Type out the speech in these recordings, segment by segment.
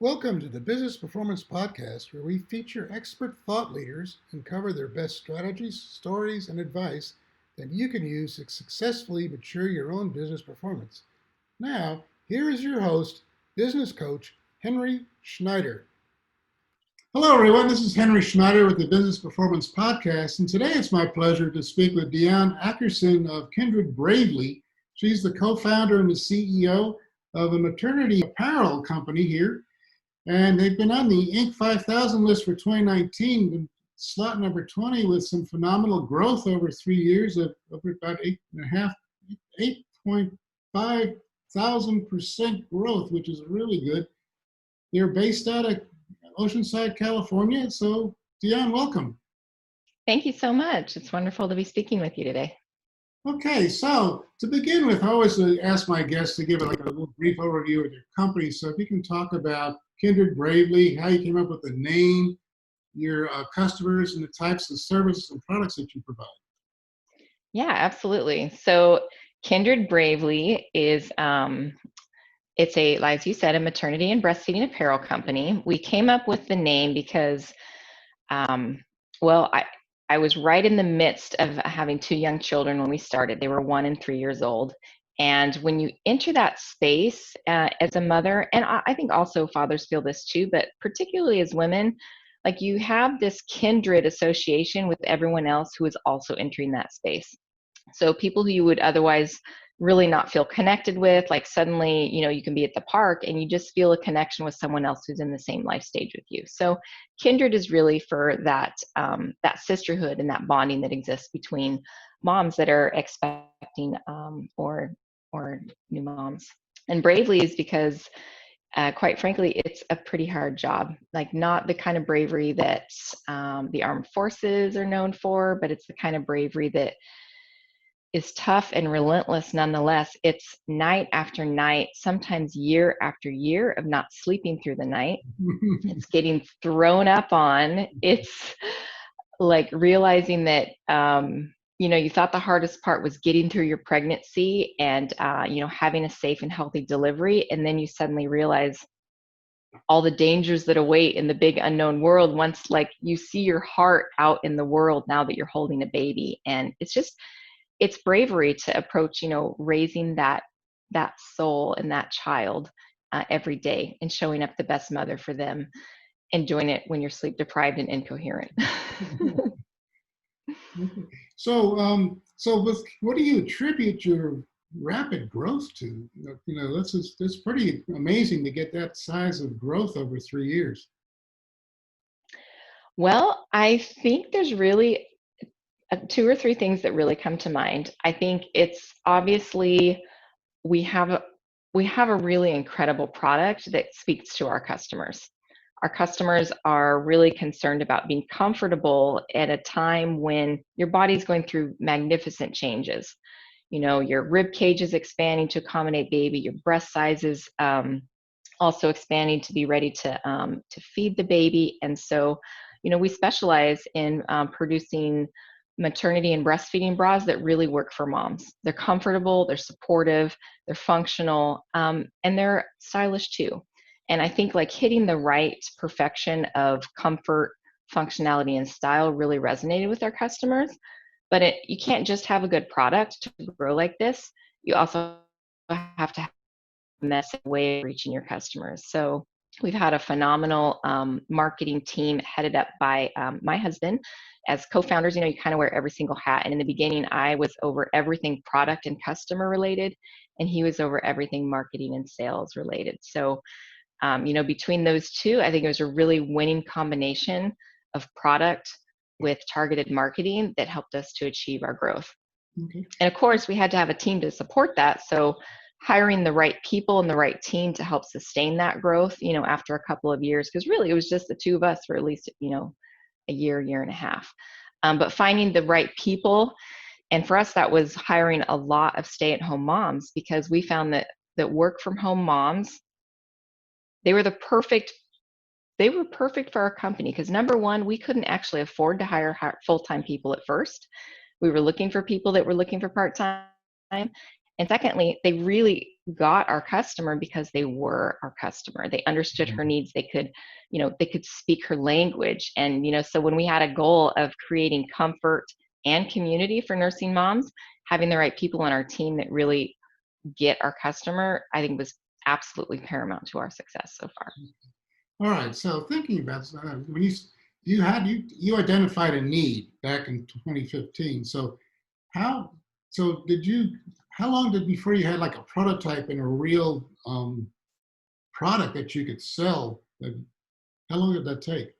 Welcome to the Business Performance Podcast, where we feature expert thought leaders and cover their best strategies, stories, and advice that you can use to successfully mature your own business performance. Now, here is your host, business coach Henry Schneider. Hello, everyone. This is Henry Schneider with the Business Performance Podcast, and today it's my pleasure to speak with Deanne Akerson of Kindred Bravely. She's the co-founder and the CEO of a maternity apparel company here. And they've been on the Inc. 5000 list for 2019, slot number 20 with some phenomenal growth over 3 years of over about 8.5 thousand% growth, which is really good. They're based out of Oceanside, California. So, Deanne, welcome. Thank you so much. It's wonderful to be speaking with you today. Okay, so to begin with, I always ask my guests to give a little brief overview of their company. So if you can talk about Kindred Bravely, how you came up with the name, your customers, and the types of services and products that you provide. Yeah, absolutely. So Kindred Bravely is, it's as you said, a maternity and breastfeeding apparel company. We came up with the name because, I was right in the midst of having 2 young children when we started. They were 1 and 3 years old. And when you enter that space as a mother, and I think also fathers feel this too, but particularly as women, like you have this kindred association with everyone else who is also entering that space. So people who you would otherwise really not feel connected with, like suddenly, you can be at the park and you just feel a connection with someone else who's in the same life stage with you. So kindred is really for that sisterhood and that bonding that exists between moms that are expecting or new moms. And bravely is because quite frankly, it's a pretty hard job, like not the kind of bravery that the armed forces are known for, but it's the kind of bravery that is tough and relentless nonetheless. It's night after night, sometimes year after year of not sleeping through the night. It's getting thrown up on. It's like realizing that, you thought the hardest part was getting through your pregnancy and, having a safe and healthy delivery. And then you suddenly realize all the dangers that await in the big unknown world once like you see your heart out in the world now that you're holding a baby. And it's bravery to approach, raising that soul and that child every day and showing up the best mother for them and doing it when you're sleep deprived and incoherent. So what do you attribute your rapid growth to? That's pretty amazing to get that size of growth over 3 years. Well, I think there's really 2 or 3 things that really come to mind. I think it's obviously we have a really incredible product that speaks to our customers. Our customers are really concerned about being comfortable at a time when your body's going through magnificent changes. Your rib cage is expanding to accommodate baby, your breast size is also expanding to be ready to feed the baby. And so, we specialize in producing maternity and breastfeeding bras that really work for moms. They're comfortable, they're supportive, they're functional, and they're stylish too. And I think like hitting the right perfection of comfort, functionality, and style really resonated with our customers. But you can't just have a good product to grow like this. You also have to have a messy way of reaching your customers. So we've had a phenomenal marketing team headed up by my husband. As co-founders, you kind of wear every single hat. And in the beginning, I was over everything product and customer related, and he was over everything marketing and sales related. So, between those two, I think it was a really winning combination of product with targeted marketing that helped us to achieve our growth. Okay. And of course, we had to have a team to support that. So hiring the right people and the right team to help sustain that growth, after a couple of years, because really it was just the 2 of us for at least, a year and a half. But finding the right people, and for us, that was hiring a lot of stay-at-home moms, because we found that work from home moms, they were perfect for our company, because number one, we couldn't actually afford to hire full-time people at first. We were looking for people that were looking for part-time. And secondly, they really got our customer because they were our customer. They understood her needs. They could, they could speak her language. And, so when we had a goal of creating comfort and community for nursing moms, having the right people on our team that really get our customer, I think was absolutely paramount to our success so far. All right. So thinking about when you identified a need back in 2015. So how did you how long did before you had like a prototype and a real product that you could sell? How long did that take?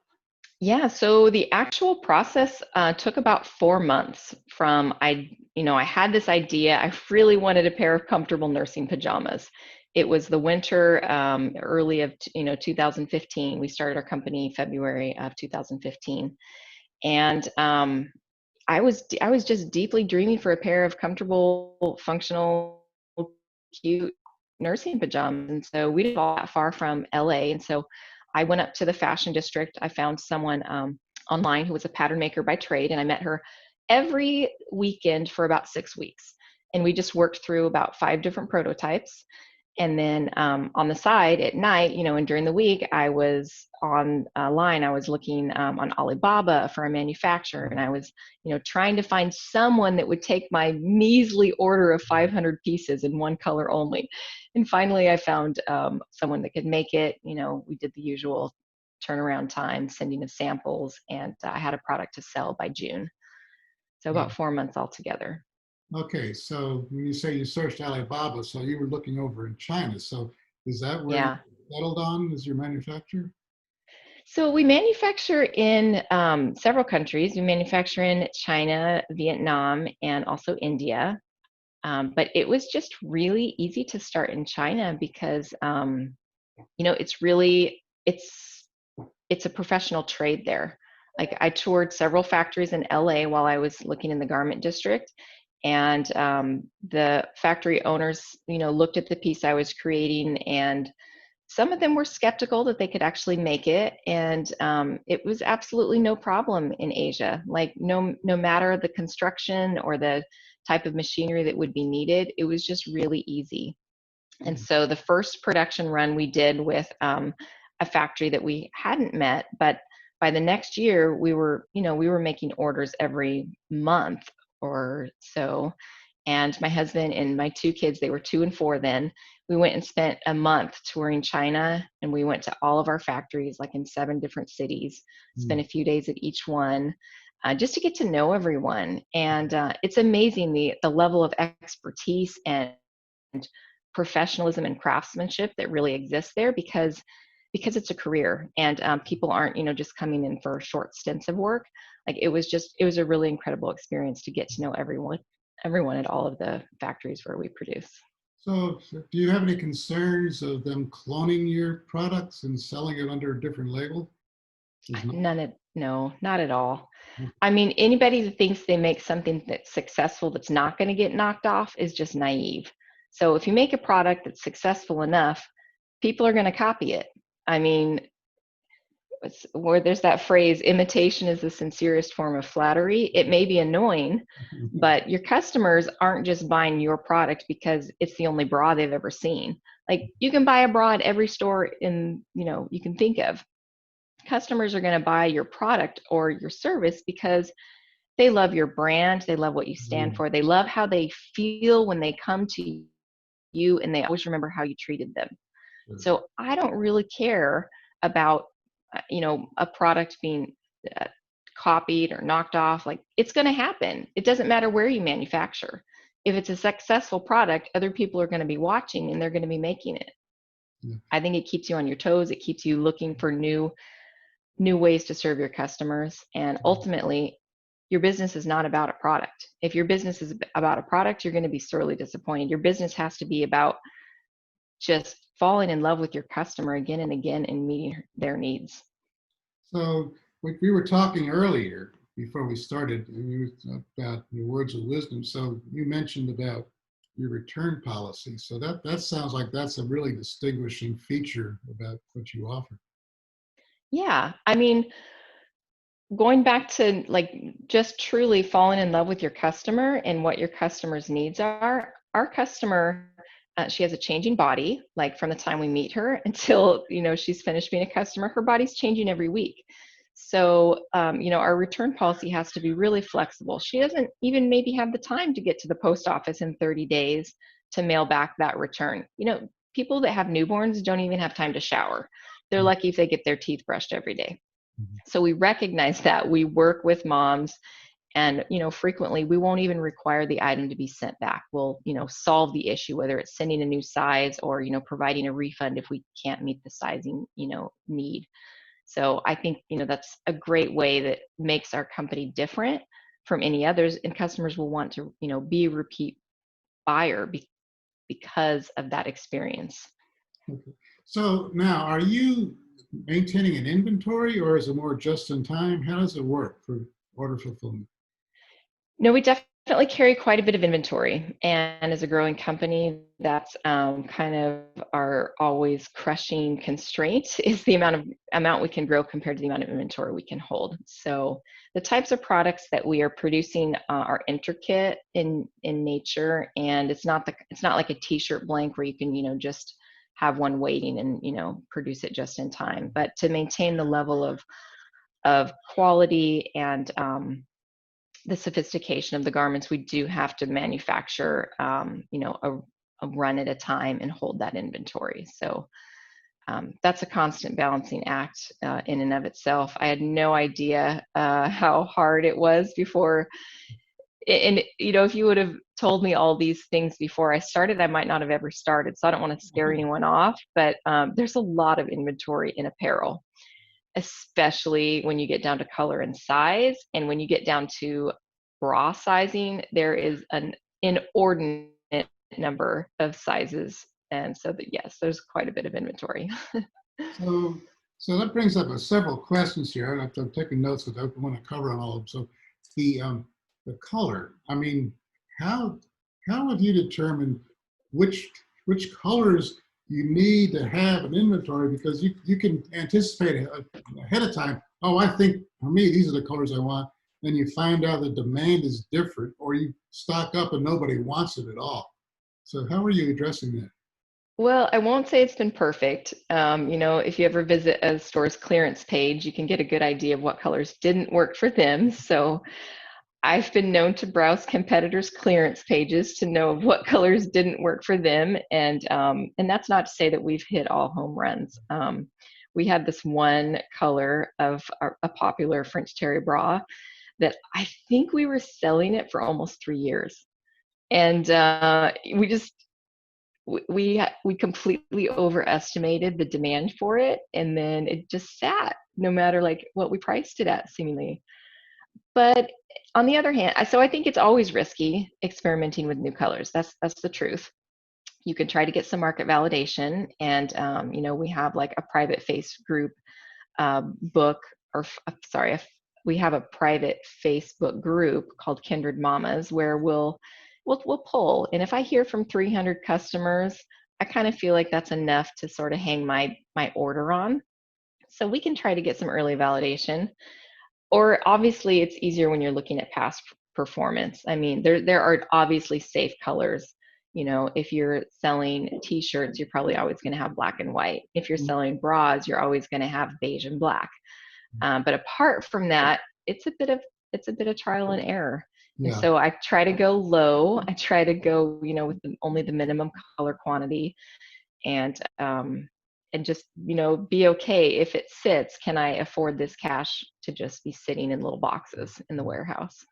Yeah, so the actual process took about 4 months from I had this idea. I really wanted a pair of comfortable nursing pajamas. It was the winter, early of 2015. We started our company February of 2015, and I was just deeply dreaming for a pair of comfortable, functional, cute nursing pajamas. And so we didn't go that far from LA. And so I went up to the fashion district. I found someone online who was a pattern maker by trade, and I met her every weekend for about 6 weeks. And we just worked through about 5 different prototypes. And then on the side at night, and during the week, I was online. I was looking on Alibaba for a manufacturer, and I was, trying to find someone that would take my measly order of 500 pieces in one color only. And finally, I found someone that could make it. We did the usual turnaround time, sending of samples, and I had a product to sell by June. So Wow. about 4 months altogether. Okay, so when you say you searched Alibaba, so you were looking over in China. So is that where you Yeah. settled on as your manufacturer? So we manufacture in several countries. We manufacture in China, Vietnam, and also India. But it was just really easy to start in China because, it's a professional trade there. Like I toured several factories in LA while I was looking in the garment district, and the factory owners, looked at the piece I was creating, and some of them were skeptical that they could actually make it, and it was absolutely no problem in Asia. Like no matter the construction or the type of machinery that would be needed, it was just really easy. And so the first production run we did with a factory that we hadn't met, but by the next year we were making orders every month or so. And my husband and my 2 kids, they were 2 and 4 then, we went and spent a month touring China, and we went to all of our factories, like in 7 different cities, spent a few days at each one, just to get to know everyone. And it's amazing the level of expertise and professionalism and craftsmanship that really exists there, because it's a career, and people aren't just coming in for short stints of work. Like it was a really incredible experience to get to know everyone at all of the factories where we produce. So do you have any concerns of them cloning your products and selling it under a different label? No, not at all. I mean, anybody that thinks they make something that's successful that's not going to get knocked off is just naive. So if you make a product that's successful enough, people are going to copy it. I mean, where there's that phrase, imitation is the sincerest form of flattery. It may be annoying, but your customers aren't just buying your product because it's the only bra they've ever seen. Like you can buy a bra at every store you can think of. Customers are going to buy your product or your service because they love your brand, they love what you stand for, they love how they feel when they come to you, and they always remember how you treated them. So I don't really care about a product being uh, copied or knocked off. Like it's going to happen. It doesn't matter where you manufacture. If it's a successful product, other people are going to be watching and they're going to be making it. Yeah. I think it keeps you on your toes. It keeps you looking for new ways to serve your customers. And ultimately, your business is not about a product. If your business is about a product, you're going to be sorely disappointed. Your business has to be about just falling in love with your customer again and again and meeting their needs. So we were talking earlier before we started about your words of wisdom. So you mentioned about your return policy. So that sounds like that's a really distinguishing feature about what you offer. Yeah, I mean, going back to like just truly falling in love with your customer and what your customer's needs are. Our customer, she has a changing body, like from the time we meet her until, she's finished being a customer, her body's changing every week. So, our return policy has to be really flexible. She doesn't even maybe have the time to get to the post office in 30 days to mail back that return. People that have newborns don't even have time to shower. They're lucky if they get their teeth brushed every day. Mhm. So we recognize that. We work with moms, and frequently we won't even require the item to be sent back. We'll solve the issue, whether it's sending a new size or providing a refund if we can't meet the sizing need. So I think that's a great way that makes our company different from any others, and customers will want to be a repeat buyer because of that experience. Okay. So now, are you maintaining an inventory, or is it more just in time? How does it work for order fulfillment? No, we definitely carry quite a bit of inventory. And as a growing company, that's kind of our always crushing constraint is the amount we can grow compared to the amount of inventory we can hold. So the types of products that we are producing are intricate in nature, and it's not like a t-shirt blank where you can just have one waiting and produce it just in time. But to maintain the level of quality and the sophistication of the garments, we do have to manufacture, a run at a time and hold that inventory. So that's a constant balancing act in and of itself. I had no idea how hard it was before. And, if you would have told me all these things before I started, I might not have ever started. So I don't want to scare anyone off, but there's a lot of inventory in apparel, especially when you get down to color and size. And when you get down to bra sizing, there is an inordinate number of sizes. And so that, yes, there's quite a bit of inventory. So, so that brings up several questions here. I'm taking notes because I want to cover on all of them. So, the color. I mean, how how have you determined which colors you need to have an inventory? Because you can anticipate ahead of time. Oh, I think for me these are the colors I want. Then you find out the demand is different, or you stock up and nobody wants it at all. So, how are you addressing that? Well, I won't say it's been perfect. If you ever visit a store's clearance page, you can get a good idea of what colors didn't work for them. So I've been known to browse competitors' clearance pages to know of what colors didn't work for them, and that's not to say that we've hit all home runs. We had this one color of a popular French terry bra that I think we were selling it for almost 3 years, and we completely overestimated the demand for it, and then it just sat no matter like what we priced it at, seemingly. But on the other hand, so I think it's always risky experimenting with new colors. That's the truth. You can try to get some market validation, and we have like a private face group book, or sorry, we have a private Facebook group called Kindred Mamas where we'll pull. And if I hear from 300 customers, I kind of feel like that's enough to sort of hang my order on. So we can try to get some early validation. Or obviously, it's easier when you're looking at past performance. I mean, there are obviously safe colors. If you're selling T-shirts, you're probably always going to have black and white. If you're selling bras, you're always going to have beige and black. But apart from that, it's a bit of trial and error. And Yeah. so I try to go low. I try to go, with only the minimum color quantity, and just be okay if it sits. Can I afford this cash to just be sitting in little boxes in the warehouse?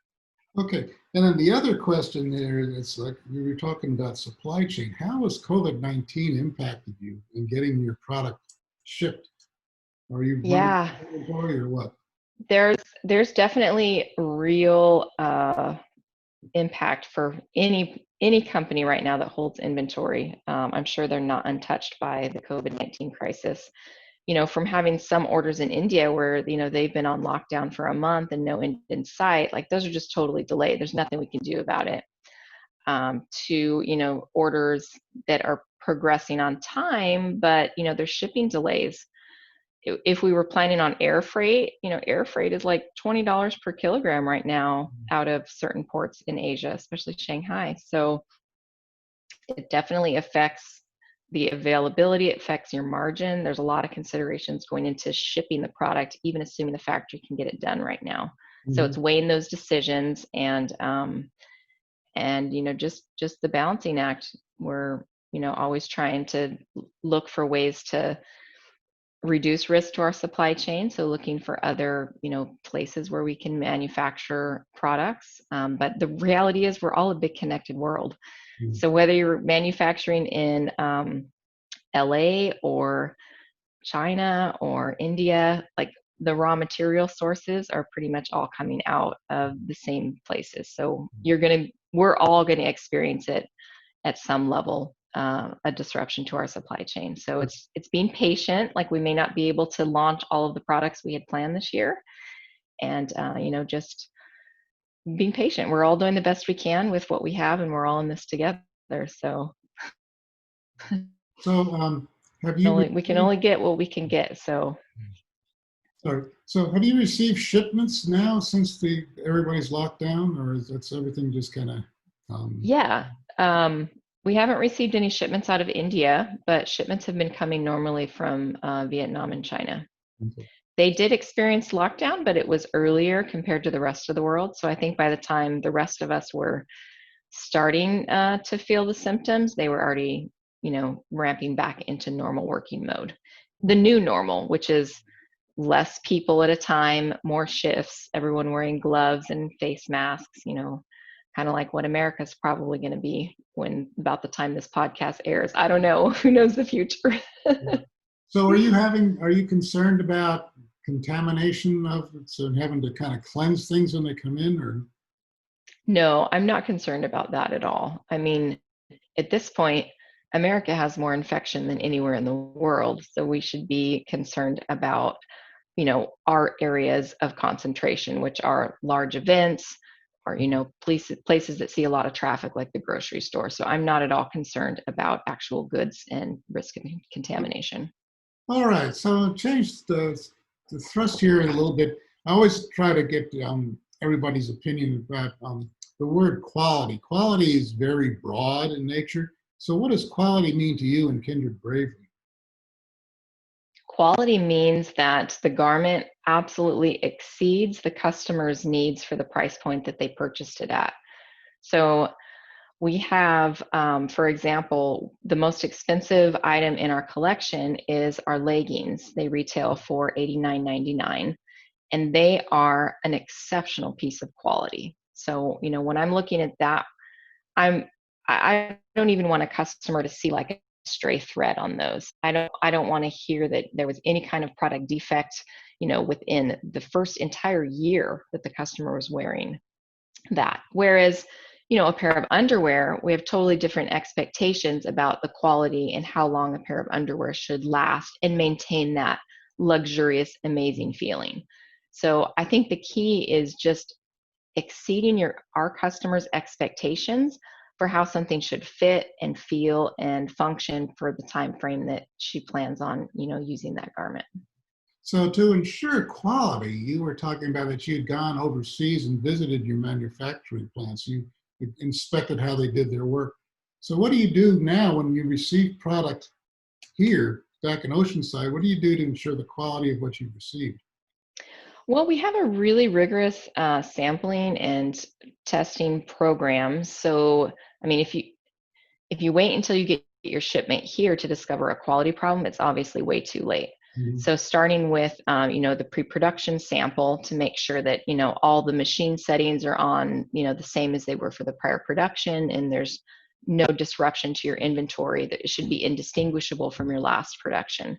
Okay. And then the other question there is like we were talking about supply chain. How has COVID-19 impacted you in getting your product shipped? Are you running Yeah, inventory or what? there's definitely real impact for any company right now that holds inventory. I'm sure they're not untouched by the COVID-19 crisis. From having some orders in India where they've been on lockdown for a month and no end in sight, like those are just totally delayed. There's nothing we can do about it. To orders that are progressing on time, but there's shipping delays. if we were planning on air freight, air freight is like $20 per kilogram right now out of certain ports in Asia, especially Shanghai. So it definitely affects the availability, it affects your margin. There's a lot of considerations going into shipping the product, even assuming the factory can get it done right now. So it's weighing those decisions and just the balancing act. We're always trying to look for ways to reduce risk to our supply chain. So looking for other, places where we can manufacture products. But the reality is we're all a big connected world. So whether you're manufacturing in LA or China or India, like the raw material sources are pretty much all coming out of the same places. So we're all going to experience it at some level, a disruption to our supply chain. So it's being patient. Like we may not be able to launch all of the products we had planned this year, and just being patient. We're all doing the best we can with what we have, and we're all in this together. So have you we can only get what we can get. So have you received shipments now since everybody's locked down, or is everything just kind of yeah. We haven't received any shipments out of India, but shipments have been coming normally from Vietnam and China. Okay. They did experience lockdown, but it was earlier compared to the rest of the world. So I think by the time the rest of us were starting to feel the symptoms, they were already, ramping back into normal working mode. The new normal, which is less people at a time, more shifts, everyone wearing gloves and face masks, kind of like what America's probably going to be when about the time this podcast airs. I don't know. Who knows the future? So are you concerned about contamination having to kind of cleanse things when they come in, or? No, I'm not concerned about that at all. I mean, at this point, America has more infection than anywhere in the world. So we should be concerned about, our areas of concentration, which are large events, or places that see a lot of traffic like the grocery store. So I'm not at all concerned about actual goods and risk of contamination. All right, so change the thrust here a little bit. I always try to get everybody's opinion about the word quality. Quality is very broad in nature. So what does quality mean to you in Kindred Bravely? Quality means that the garment absolutely exceeds the customer's needs for the price point that they purchased it at. So we have, for example, the most expensive item in our collection is our leggings. They retail for $89.99, and they are an exceptional piece of quality. So, when I'm looking at that, I don't even want a customer to see like a stray thread on those. I don't want to hear that there was any kind of product defect, within the first entire year that the customer was wearing that. Whereas, a pair of underwear, we have totally different expectations about the quality and how long a pair of underwear should last and maintain that luxurious, amazing feeling. So I think the key is just exceeding our customers' expectations for how something should fit and feel and function for the time frame that she plans on, using that garment. So to ensure quality, you were talking about that you had gone overseas and visited your manufacturing plants. You inspected how they did their work. So what do you do now when you receive product here back in Oceanside? What do you do to ensure the quality of what you've received? Well, we have a really rigorous sampling and testing program. So, I mean, if you wait until you get your shipment here to discover a quality problem, it's obviously way too late. Mm-hmm. So starting with, the pre-production sample to make sure that, all the machine settings are on, the same as they were for the prior production, and there's no disruption to your inventory, that it should be indistinguishable from your last production.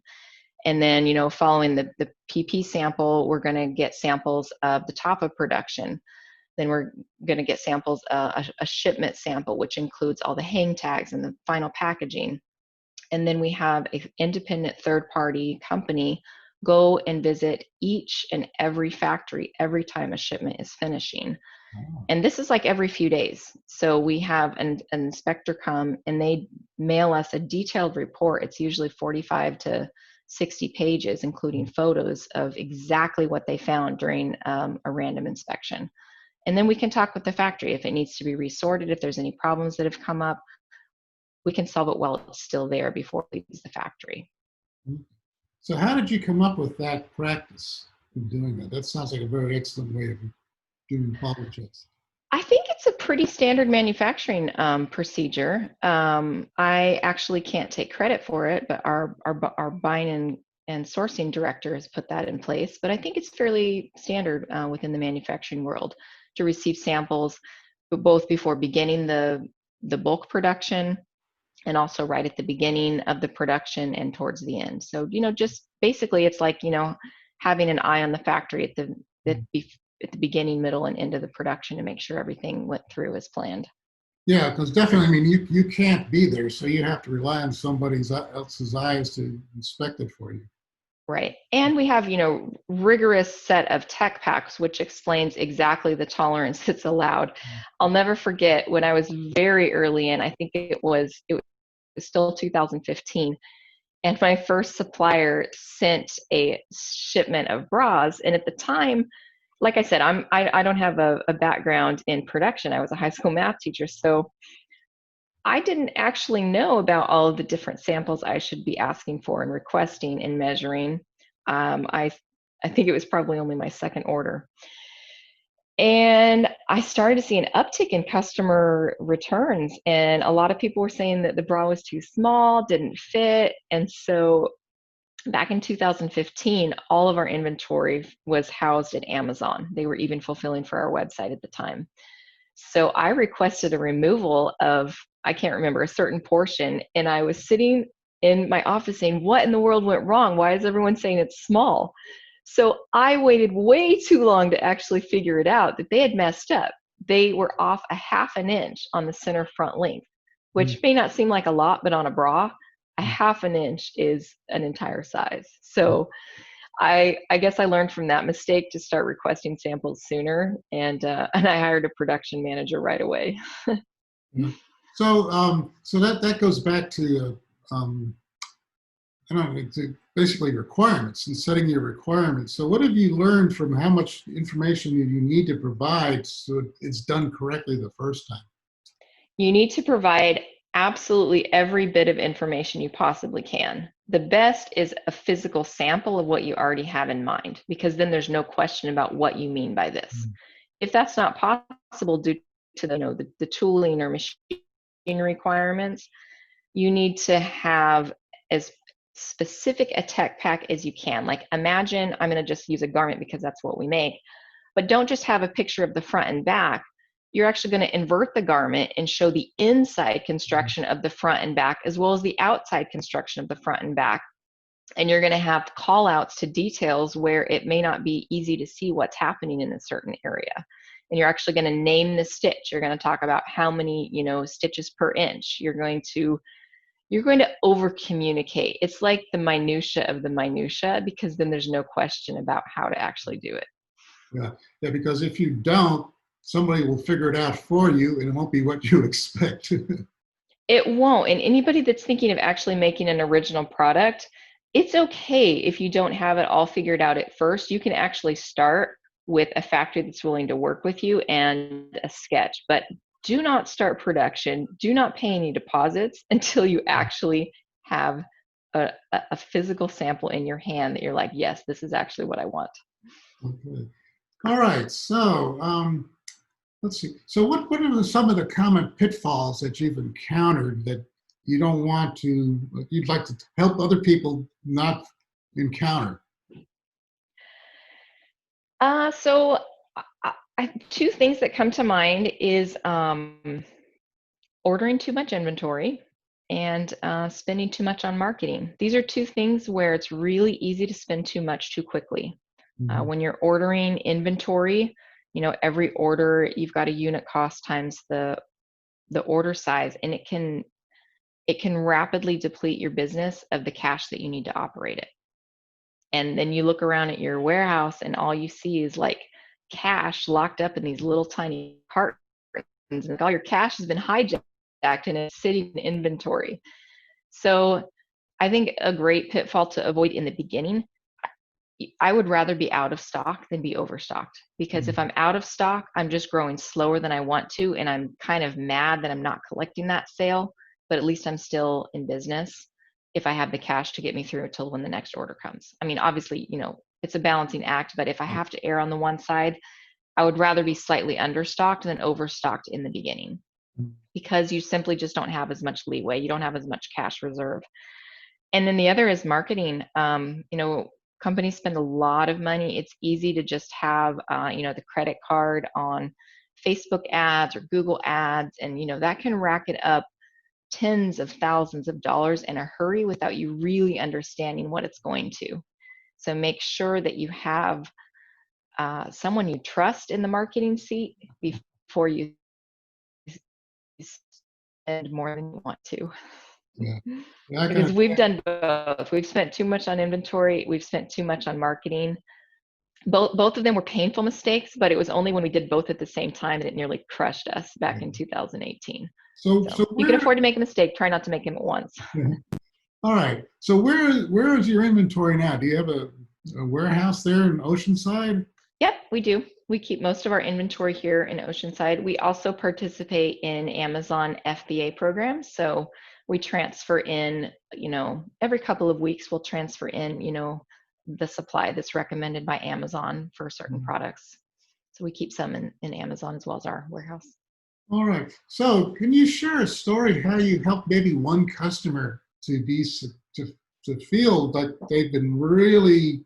And then, following the PP sample, we're going to get samples of the top of production. Then we're going to get samples, a shipment sample, which includes all the hang tags and the final packaging. And then we have an independent third-party company go and visit each and every factory every time a shipment is finishing. Oh. And this is like every few days. So we have an inspector come and they mail us a detailed report. It's usually 45 to 60 pages, including photos of exactly what they found during a random inspection. And then we can talk with the factory if it needs to be resorted, if there's any problems that have come up, we can solve it while it's still there before it leaves the factory. So how did you come up with that practice of doing that? That sounds like a very excellent way of doing quality checks. I think it's a pretty standard manufacturing procedure. I actually can't take credit for it, but our buying and sourcing director has put that in place. But I think it's fairly standard within the manufacturing world to receive samples, but both before beginning the bulk production and also right at the beginning of the production and towards the end. So, just basically it's like, having an eye on the factory at the beginning, middle, and end of the production to make sure everything went through as planned. Yeah, because definitely, I mean, you can't be there, so you have to rely on somebody else's eyes to inspect it for you. Right. And we have, rigorous set of tech packs, which explains exactly the tolerance that's allowed. I'll never forget when I was very early in, I think it was still 2015. And my first supplier sent a shipment of bras. And at the time, like I said, I don't have a background in production. I was a high school math teacher. So I didn't actually know about all of the different samples I should be asking for and requesting and measuring. I think it was probably only my second order. And I started to see an uptick in customer returns. And a lot of people were saying that the bra was too small, didn't fit. And so back in 2015, all of our inventory was housed at Amazon. They were even fulfilling for our website at the time. So I requested a removal of, I can't remember, a certain portion. And I was sitting in my office saying, what in the world went wrong? Why is everyone saying it's small? So I waited way too long to actually figure it out that they had messed up. They were off a half an inch on the center front length, which may not seem like a lot, but on a bra, a half an inch is an entire size. So I guess I learned from that mistake to start requesting samples sooner, and I hired a production manager right away. Yeah. So that goes back to I don't know, to basically requirements and setting your requirements. So what have you learned from how much information you need to provide so it's done correctly the first time? You need to provide absolutely every bit of information you possibly can. The best is a physical sample of what you already have in mind, because then there's no question about what you mean by this. If that's not possible due to the tooling or machine requirements, you need to have as specific a tech pack as you can. Like imagine, I'm going to just use a garment because that's what we make, but don't just have a picture of the front and back. You're actually going to invert the garment and show the inside construction of the front and back, as well as the outside construction of the front and back. And you're going to have call outs to details where it may not be easy to see what's happening in a certain area. And you're actually going to name the stitch. You're going to talk about how many, stitches per inch. You're going to over communicate. It's like the minutia of the minutia, because then there's no question about how to actually do it. Yeah, because if you don't, somebody will figure it out for you and it won't be what you expect. It won't. And anybody that's thinking of actually making an original product, it's okay if you don't have it all figured out at first. You can actually start with a factory that's willing to work with you and a sketch, but do not start production. Do not pay any deposits until you actually have a physical sample in your hand that you're like, yes, this is actually what I want. Okay. All right. So let's see. So what are some of the common pitfalls that you've encountered that you don't want to, you'd like to help other people not encounter? So two things that come to mind is ordering too much inventory and spending too much on marketing. These are two things where it's really easy to spend too much too quickly. When you're ordering inventory, every order, you've got a unit cost times the order size, and it can rapidly deplete your business of the cash that you need to operate it. And then you look around at your warehouse and all you see is like cash locked up in these little tiny cartons, and all your cash has been hijacked and it's sitting in inventory. So I think a great pitfall to avoid in the beginning, I would rather be out of stock than be overstocked, because if Mm. I'm out of stock, I'm just growing slower than I want to. And I'm kind of mad that I'm not collecting that sale, but at least I'm still in business if I have the cash to get me through until when the next order comes. I mean, obviously, it's a balancing act, but if I have to err on the one side, I would rather be slightly understocked than overstocked in the beginning, because you simply just don't have as much leeway. You don't have as much cash reserve. And then the other is marketing. Companies spend a lot of money. It's easy to just have, the credit card on Facebook ads or Google ads, and that can rack it up tens of thousands of dollars in a hurry without you really understanding what it's going to. So make sure that you have someone you trust in the marketing seat before you spend more than you want to. Yeah. Yeah, I can Because we've understand. done both. We've spent too much on inventory. We've spent too much on marketing. Both of them were painful mistakes, but it was only when we did both at the same time that it nearly crushed us back in 2018. So So you can afford to make a mistake. Try not to make them at once. yeah. All right. So where is your inventory now? Do you have a warehouse there in Oceanside? Yep, we do. We keep most of our inventory here in Oceanside. We also participate in Amazon FBA programs. So we transfer in, every couple of weeks, we'll transfer in, the supply that's recommended by Amazon for certain products. So we keep some in Amazon as well as our warehouse. All right. So can you share a story how you helped maybe one customer to be to to feel like they've been really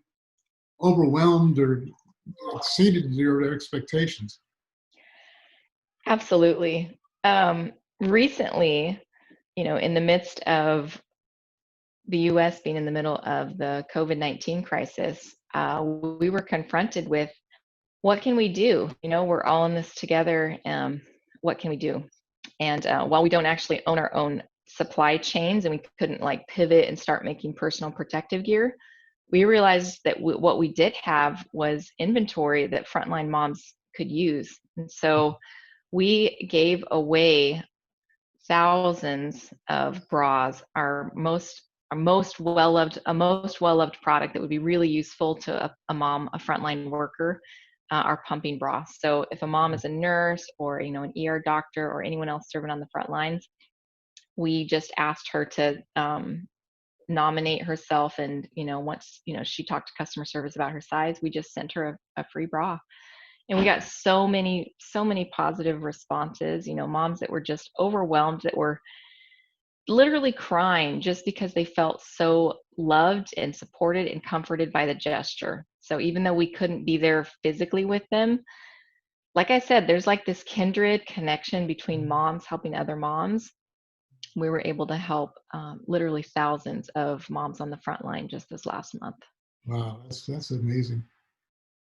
overwhelmed or exceeded their expectations? Absolutely. Recently, in the midst of the US being in the middle of the COVID-19 crisis, we were confronted with, what can we do? We're all in this together. What can we do? And while we don't actually own our own supply chains and we couldn't like pivot and start making personal protective gear, we realized that what we did have was inventory that frontline moms could use. And so we gave away thousands of bras, our most well loved product that would be really useful to a mom, a frontline worker, our pumping bra. So if a mom is a nurse or an ER doctor or anyone else serving on the front lines, we just asked her to nominate herself, and once she talked to customer service about her size, we just sent her a free bra. And we got so many positive responses, moms that were just overwhelmed, that were literally crying just because they felt so loved and supported and comforted by the gesture. So even though we couldn't be there physically with them, like I said, there's like this kindred connection between moms helping other moms. We were able to help literally thousands of moms on the front line just this last month. Wow, that's amazing.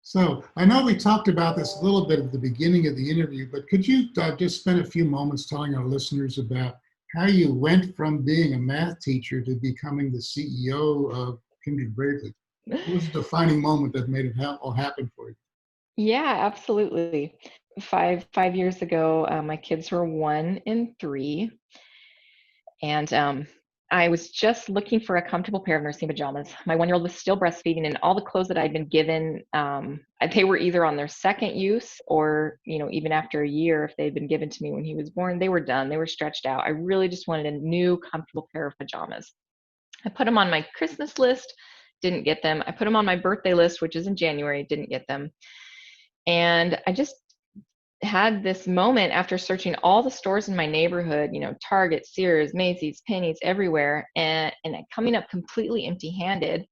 So I know we talked about this a little bit at the beginning of the interview, but could you just spend a few moments telling our listeners about how you went from being a math teacher to becoming the CEO of Kindred Bravely? What was the defining moment that made it all happen for you? Yeah, absolutely. Five years ago, my kids were 1 and 3, and I was just looking for a comfortable pair of nursing pajamas. My 1-year-old was still breastfeeding, and all the clothes that I'd been given, they were either on their second use, or even after a year, if they'd been given to me when he was born, they were done. They were stretched out. I really just wanted a new, comfortable pair of pajamas. I put them on my Christmas list, didn't get them. I put them on my birthday list, which is in January, didn't get them. And I just had this moment after searching all the stores in my neighborhood, Target, Sears, Macy's, Penny's, everywhere, and coming up completely empty-handed.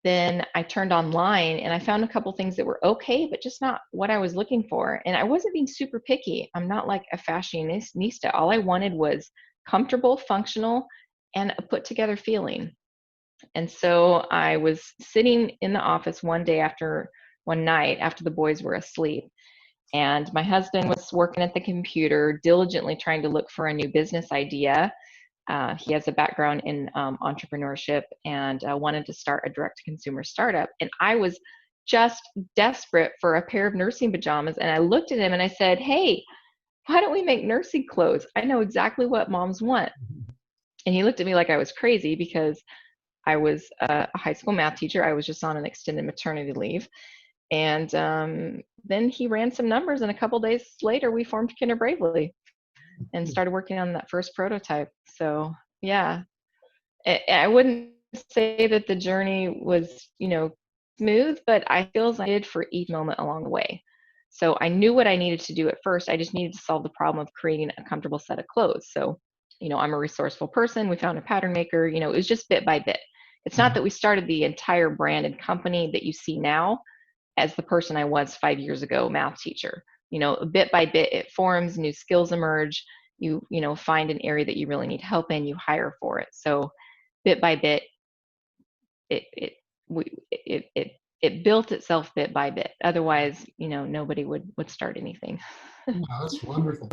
Then I turned online and I found a couple things that were okay, but just not what I was looking for. And I wasn't being super picky. I'm not like a fashionista. All I wanted was comfortable, functional, and a put together feeling. And so I was sitting in the office one night after the boys were asleep. And my husband was working at the computer, diligently trying to look for a new business idea. He has a background in entrepreneurship and wanted to start a direct-to-consumer startup. And I was just desperate for a pair of nursing pajamas. And I looked at him and I said, "Hey, why don't we make nursing clothes? I know exactly what moms want." And he looked at me like I was crazy because I was a high school math teacher. I was just on an extended maternity leave. And then he ran some numbers, and a couple days later, we formed Kindred Bravely and started working on that first prototype. So, yeah, I wouldn't say that the journey was, smooth, but I feel as I did for each moment along the way. So I knew what I needed to do at first. I just needed to solve the problem of creating a comfortable set of clothes. So, I'm a resourceful person. We found a pattern maker. It was just bit by bit. It's not that we started the entire branded company that you see now as the person I was 5 years ago, math teacher. Bit by bit, it forms, new skills emerge. You find an area that you really need help in, you hire for it. So bit by bit, it it we it built itself bit by bit. Otherwise, nobody would start anything. Wow, that's wonderful.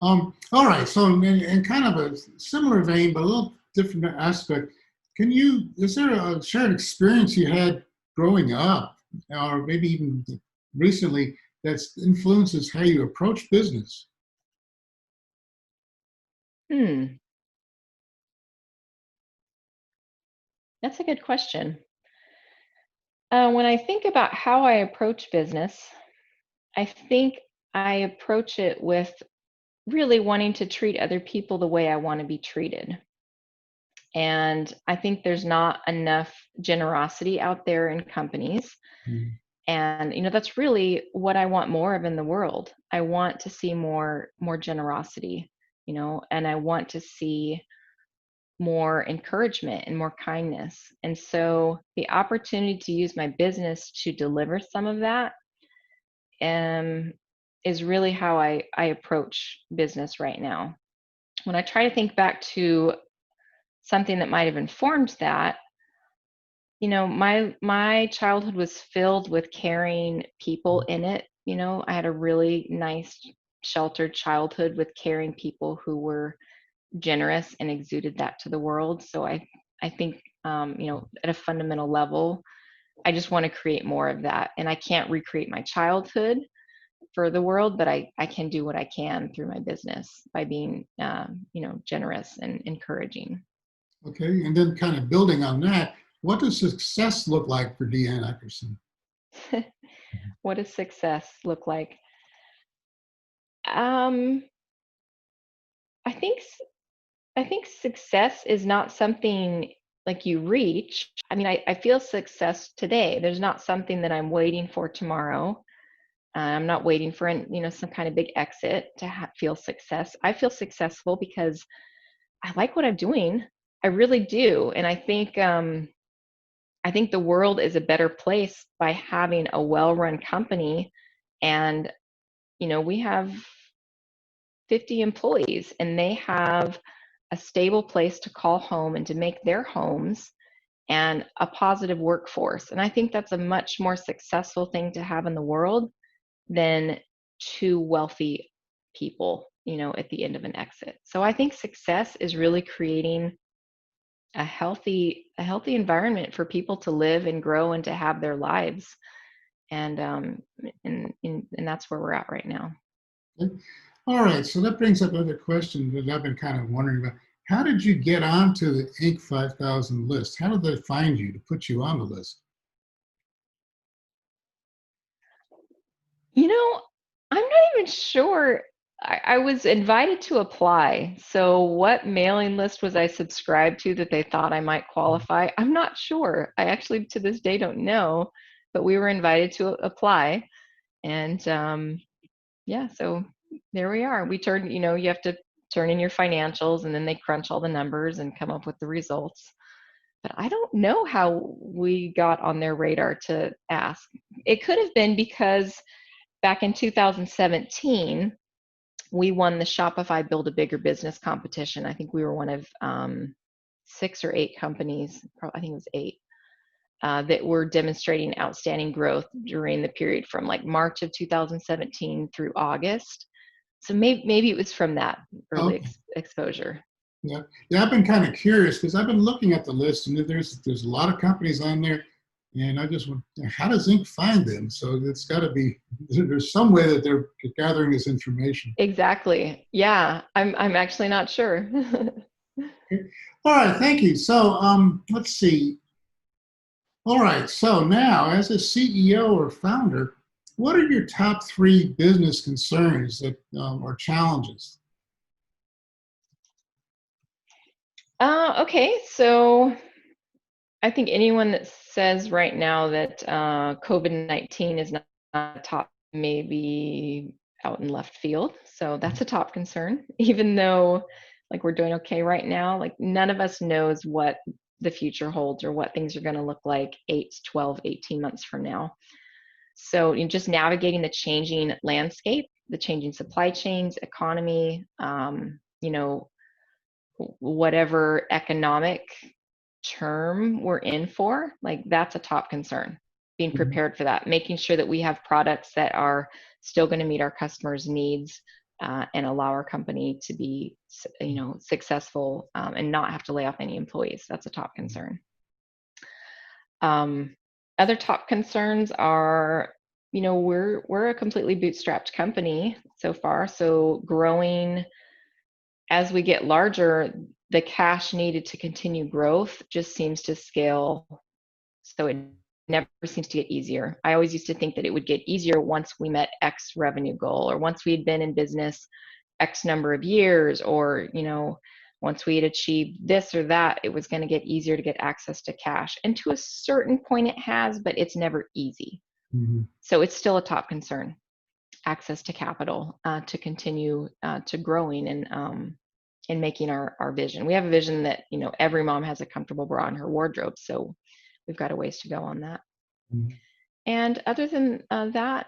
All right, so in kind of a similar vein, but a little different aspect, is there a shared experience you had growing up, or maybe even recently, that influences how you approach business? Hmm, that's a good question. When I think about how I approach business, I think I approach it with really wanting to treat other people the way I want to be treated. And I think there's not enough generosity out there in companies. Mm. And that's really what I want more of in the world. I want to see more generosity, and I want to see more encouragement and more kindness. And so the opportunity to use my business to deliver some of that um, is really how I approach business right now. When I try to think back to something that might have informed that, my childhood was filled with caring people in it. I had a really nice sheltered childhood with caring people who were generous and exuded that to the world. So I think at a fundamental level, I just want to create more of that. And I can't recreate my childhood for the world, but I can do what I can through my business by being generous and encouraging. Okay, and then kind of building on that, what does success look like for Deanne Akerson? What does success look like? Um, I think I think success is not something like you reach. I mean, I feel success today. There's not something that I'm waiting for tomorrow. I'm not waiting for some kind of big exit to feel success. I feel successful because I like what I'm doing. I really do, and I think the world is a better place by having a well-run company, and we have 50 employees, and they have a stable place to call home and to make their homes and a positive workforce. And I think that's a much more successful thing to have in the world than two wealthy people, at the end of an exit. So I think success is really creating a healthy environment for people to live and grow and to have their lives. And that's where we're at right now. Okay. All right, so that brings up another question that I've been kind of wondering about. How did you get onto the Inc. 5000 list? How did they find you to put you on the list? You know, I'm not even sure. I was invited to apply. So, what mailing list was I subscribed to that they thought I might qualify? I'm not sure. I actually, to this day, don't know. But we were invited to apply. And yeah, so there we are. You have to turn in your financials, and then they crunch all the numbers and come up with the results. But I don't know how we got on their radar to ask. It could have been because back in 2017, we won the Shopify Build a Bigger Business competition. I think we were one of 6 or 8 companies, I think it was 8, that were demonstrating outstanding growth during the period from like March of 2017 through August. So maybe it was from that early Okay. exposure. Yeah, yeah. I've been kind of curious because I've been looking at the list, and there's a lot of companies on there, and I just want, how does Inc. find them? So it's got to be there's some way that they're gathering this information. Exactly. Yeah, I'm actually not sure. Okay. All right, thank you. So let's see. All right, so now as a CEO or founder, what are your top three business concerns that or challenges? Okay, so I think anyone that says right now that COVID-19 is not top, maybe out in left field. So that's a top concern, even though like we're doing okay right now. Like none of us knows what the future holds or what things are going to look like 8, 12, 18 months from now. So in just navigating the changing landscape, the changing supply chains, economy, whatever economic term we're in for, like that's a top concern. Being Mhm. prepared for that, making sure that we have products that are still going to meet our customers' needs and allow our company to be, successful and not have to lay off any employees. That's a top concern. Um, Other top concerns are, we're a completely bootstrapped company so far, so growing as we get larger, the cash needed to continue growth just seems to scale. So it never seems to get easier. I always used to think that it would get easier once we met X revenue goal or once we had been in business X number of years or, once we had achieved this or that, it was going to get easier to get access to cash. And to a certain point it has, but it's never easy. Mhm. So it's still a top concern, access to capital to continue to growing and making our vision. We have a vision that, every mom has a comfortable bra in her wardrobe. So we've got a ways to go on that. Mhm. And other than that,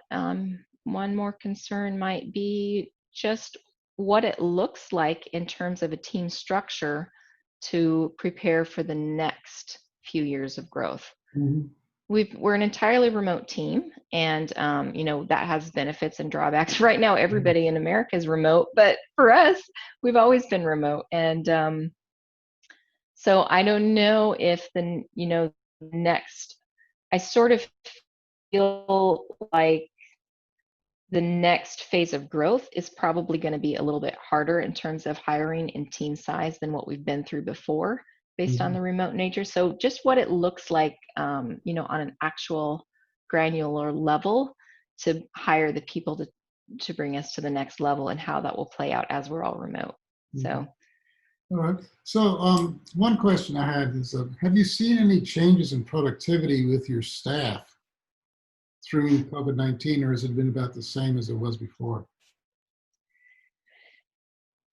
one more concern might be just what it looks like in terms of a team structure to prepare for the next few years of growth. Mhm. We're an entirely remote team, and that has benefits and drawbacks. Right now, everybody in America is remote, but for us, we've always been remote, and so I don't know if next. I sort of feel like the next phase of growth is probably going to be a little bit harder in terms of hiring and team size than what we've been through before based on Mhm. the remote nature. So just what it looks like, on an actual granular level to hire the people to bring us to the next level and how that will play out as we're all remote. Mhm. So All right. So one question I had is, have you seen any changes in productivity with your staff through COVID-19, or has it been about the same as it was before?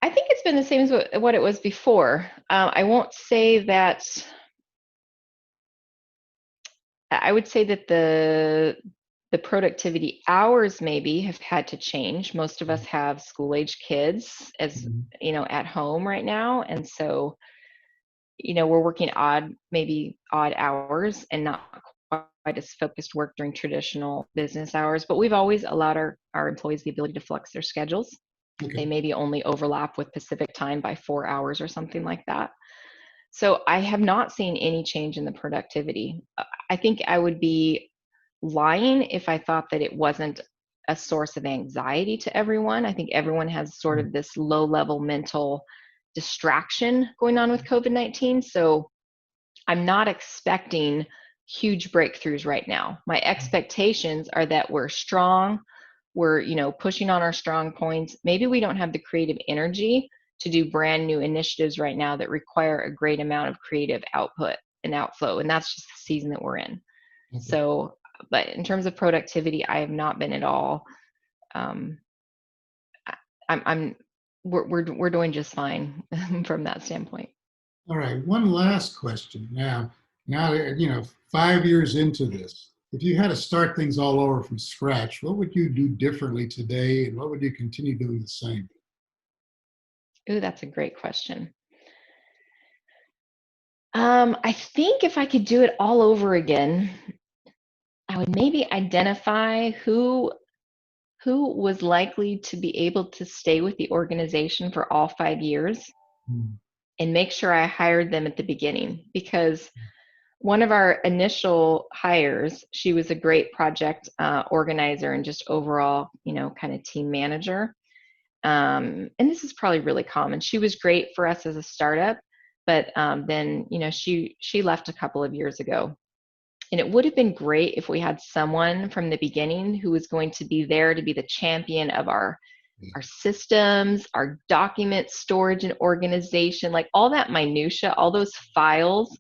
I think it's been the same as what it was before. I won't say that. I would say that the productivity hours maybe have had to change. Most of us have school age kids as Mhm. at home right now, and so we're working maybe odd hours and not quite as focused work during traditional business hours. But we've always allowed our employees the ability to flex their schedules. They Okay. maybe only overlap with Pacific time by 4 hours or something like that. So I have not seen any change in the productivity. I think I would be lying if I thought that it wasn't a source of anxiety to everyone. I think everyone has sort of this low level mental distraction going on with COVID-19. So I'm not expecting huge breakthroughs right now. My expectations are that we're strong, we're pushing on our strong points. Maybe we don't have the creative energy to do brand new initiatives right now that require a great amount of creative output and outflow, and that's just the season that we're in. Okay. So, but in terms of productivity, I have not been at all. um, I'm we're doing just fine from that standpoint. All right. One last question. Now, 5 years into this, if you had to start things all over from scratch, what would you do differently today, and what would you continue doing the same? Ooh, that's a great question. I think if I could do it all over again, I would maybe identify who was likely to be able to stay with the organization for all 5 years Hmm. and make sure I hired them at the beginning, because one of our initial hires, she was a great project organizer and just overall, kind of team manager. And this is probably really common. She was great for us as a startup, But then, she left a couple of years ago. And it would have been great if we had someone from the beginning who was going to be there to be the champion of our systems, our document storage and organization, like all that minutia, all those files,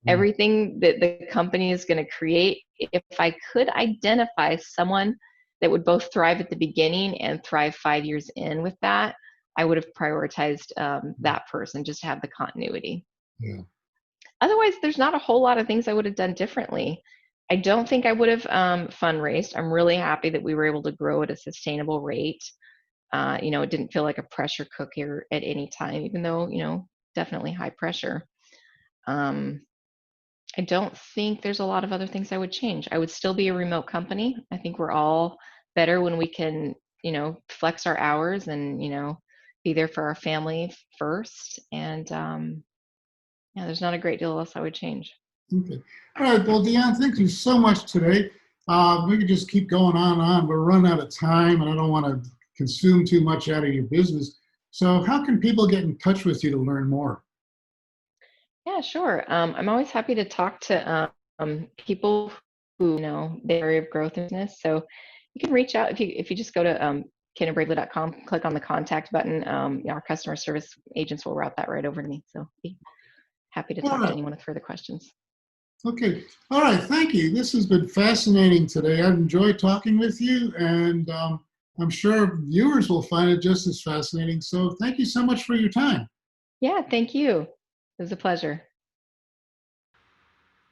everything that the company is going to create. If I could identify someone that would both thrive at the beginning and thrive 5 years in with that, I would have prioritized that person just to have the continuity. Yeah. Otherwise, there's not a whole lot of things I would have done differently. I don't think I would have fundraised. I'm really happy that we were able to grow at a sustainable rate. It didn't feel like a pressure cooker at any time, even though, definitely high pressure. I don't think there's a lot of other things I would change. I would still be a remote company. I think we're all better when we can, flex our hours and, be there for our family first. And yeah, there's not a great deal else I would change. Okay. All right. Well, Deanne, thank you so much today. We could just keep going on and on. We're running out of time, and I don't want to consume too much out of your business. So how can people get in touch with you to learn more? Yeah, sure. I'm always happy to talk to people who know the area of growth in business. So you can reach out if you just go to kindredbravely.com, click on the contact button. Our customer service agents will route that right over to me. So be happy to All talk to right. anyone with further questions. Okay. All right. Thank you. This has been fascinating today. I've enjoyed talking with you, and I'm sure viewers will find it just as fascinating. So thank you so much for your time. Yeah, thank you. It was a pleasure.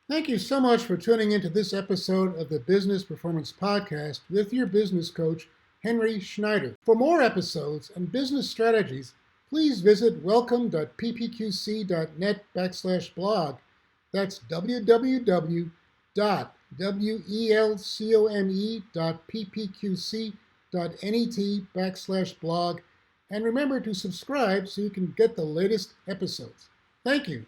Thank you so much for tuning into this episode of the Business Performance Podcast with your business coach, Henry Schneider. For more episodes and business strategies, please visit welcome.ppqc.net/blog. That's www.welcome.ppqc.net/blog. And remember to subscribe so you can get the latest episodes. Thank you.